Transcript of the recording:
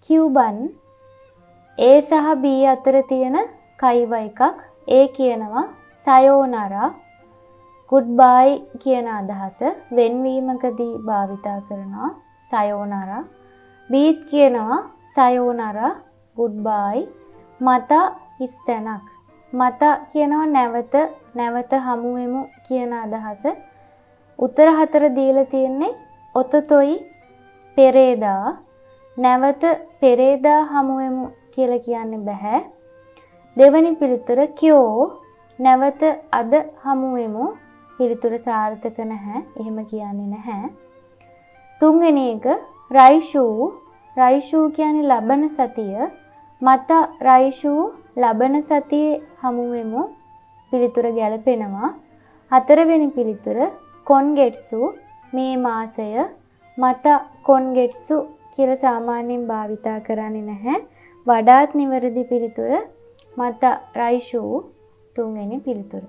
Cuban A සහ B අතර තියෙන කයිව එකක්. A කියනවා සයෝනරා goodbye කියන අදහස වෙන්වීමකදී භාවිතා කරනවා සයෝනරා. B කියනවා සයෝනරා goodbye මතා හිස්තැනක්. මතා කියනවා නැවත හමු වෙමු කියන අදහස. උත්තර 4 දීලා තියෙන්නේ ඔතොතොයි පෙරේදා. නැවත පෙරේදා හමු වෙමු කියලා කියන්න බෑ. දෙවැනි පිළිතුර කියෝ නැවත අද හමු වෙමු. පිළිතුර සාර්ථක නැහැ. එහෙම කියන්නේ නැහැ. තුන්වෙනි එක රයිෂූ කියන්නේ ලබන සතිය. මත රයිෂූ ලබන සතියේ හමු වෙමු. පිළිතුර ගැලපෙනවා. හතරවෙනි පිළිතුර කොන්ගෙට්සු මේ මාසය. මත කොන්ගෙට්සු කියලා සාමාන්‍යයෙන් භාවිතා කරන්නේ නැහැ. වඩාත් නිවැරදි පිළිතුර මත රයිෂූ තුන්වෙනි පිළිතුර.